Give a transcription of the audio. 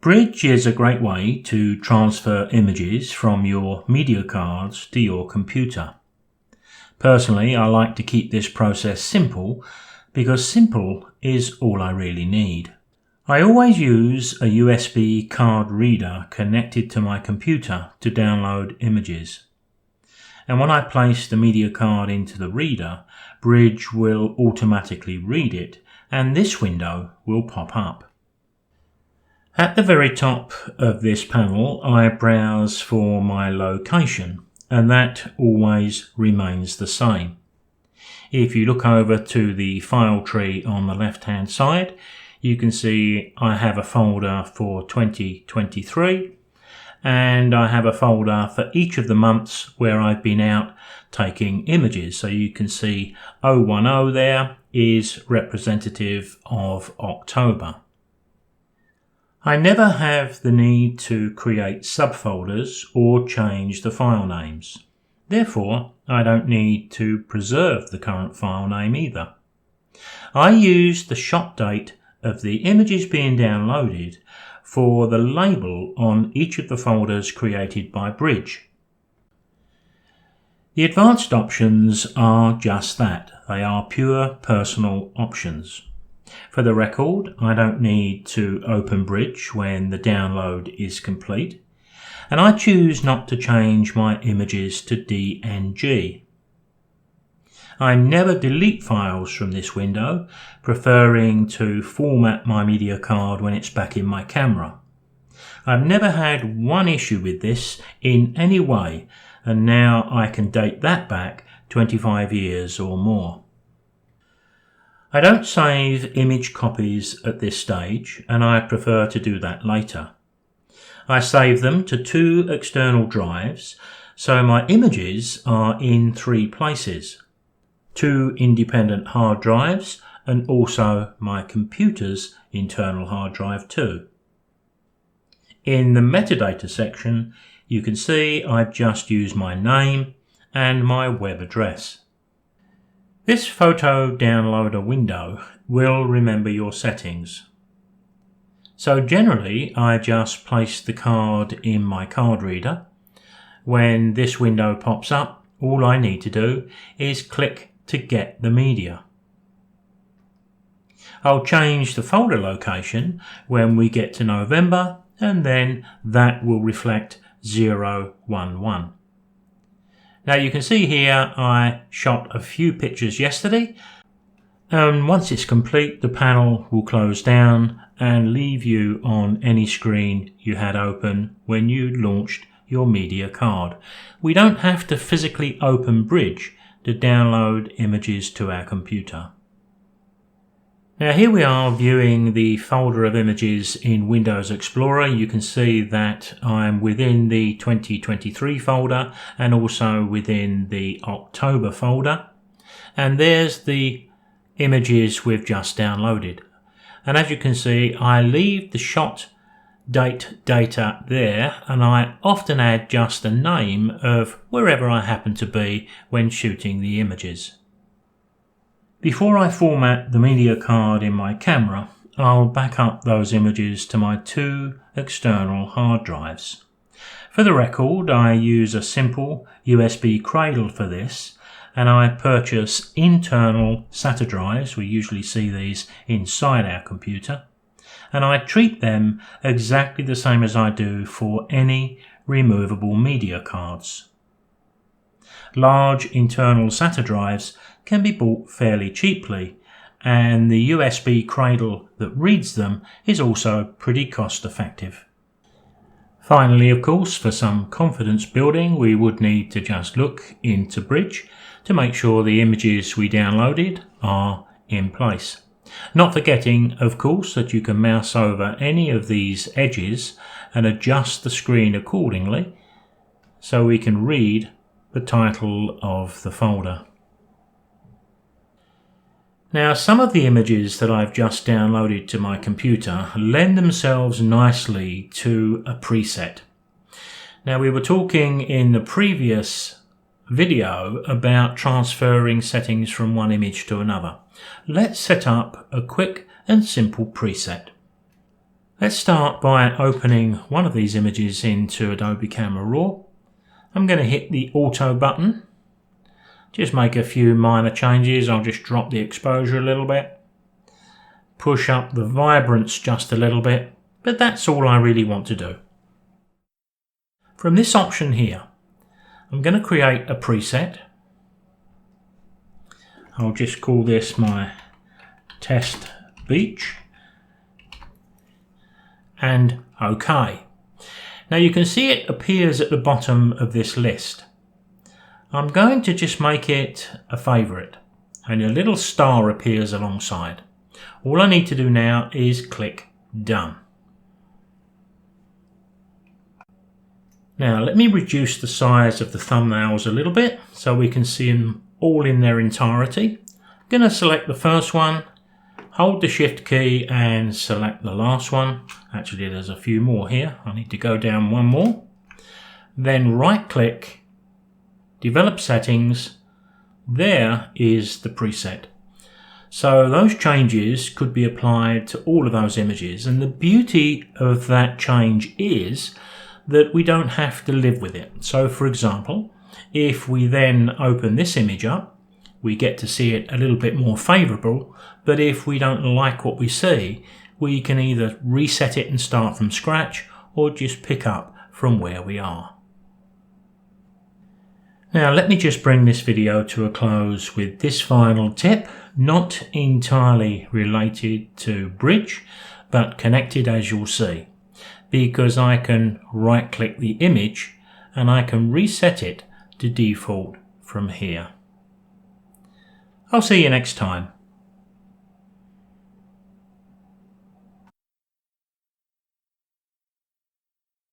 Bridge is a great way to transfer images from your media cards to your computer. Personally, I like to keep this process simple because simple is all I really need. I always use a USB card reader connected to my computer to download images. And when I place the media card into the reader, Bridge will automatically read it, and this window will pop up. At the very top of this panel, I browse for my location, and that always remains the same. If you look over to the file tree on the left-hand side, you can see I have a folder for 2023, and I have a folder for each of the months where I've been out taking images. So you can see 010 there is representative of October. I never have the need to create subfolders or change the file names. Therefore, I don't need to preserve the current file name either. I use the shot date of the images being downloaded for the label on each of the folders created by Bridge. The advanced options are just that. They are pure personal options. For the record, I don't need to open Bridge when the download is complete, and I choose not to change my images to DNG. I never delete files from this window, preferring to format my media card when it's back in my camera. I've never had one issue with this in any way, and now I can date that back 25 years or more. I don't save image copies at this stage, and I prefer to do that later. I save them to 2 external drives, so my images are in 3 places. 2 independent hard drives, and also my computer's internal hard drive too. In the metadata section, you can see I've just used my name and my web address. This photo downloader window will remember your settings. So generally, I just place the card in my card reader. When this window pops up, all I need to do is click to get the media. I'll change the folder location when we get to November, and then that will reflect 011. Now you can see here I shot a few pictures yesterday, and once it's complete the panel will close down and leave you on any screen you had open when you launched your media card. We don't have to physically open Bridge to download images to our computer. Now here we are viewing the folder of images in Windows Explorer. You can see that I'm within the 2023 folder and also within the October folder. And there's the images we've just downloaded. And as you can see, I leave the shot date data there, and I often add just the name of wherever I happen to be when shooting the images. Before I format the media card in my camera, I'll back up those images to my 2 external hard drives. For the record, I use a simple USB cradle for this, and I purchase internal SATA drives. We usually see these inside our computer. And I treat them exactly the same as I do for any removable media cards. Large internal SATA drives can be bought fairly cheaply, and the USB cradle that reads them is also pretty cost effective. Finally, of course, for some confidence building, we would need to just look into Bridge to make sure the images we downloaded are in place. Not forgetting, of course, that you can mouse over any of these edges and adjust the screen accordingly so we can read the title of the folder. Now, some of the images that I've just downloaded to my computer lend themselves nicely to a preset. Now, we were talking in the previous video about transferring settings from one image to another. Let's set up a quick and simple preset. Let's start by opening one of these images into Adobe Camera Raw. I'm going to hit the Auto button. Just make a few minor changes. I'll just drop the exposure a little bit. Push up the vibrance just a little bit. But that's all I really want to do. From this option here, I'm going to create a preset. I'll just call this my test beach. And OK. Now you can see it appears at the bottom of this list. I'm going to just make it a favourite and a little star appears alongside. All I need to do now is click Done. Now let me reduce the size of the thumbnails a little bit so we can see them all in their entirety. I'm going to select the first one, hold the Shift key and select the last one. Actually there's a few more here. I need to go down one more. Then right click, develop settings. There is the preset. So those changes could be applied to all of those images, and the beauty of that change is that we don't have to live with it. So for example, if we then open this image up, we get to see it a little bit more favourable, but if we don't like what we see, we can either reset it and start from scratch or just pick up from where we are. Now let me just bring this video to a close with this final tip, not entirely related to Bridge, but connected as you'll see, because I can right click the image and I can reset it to default from here. I'll see you next time.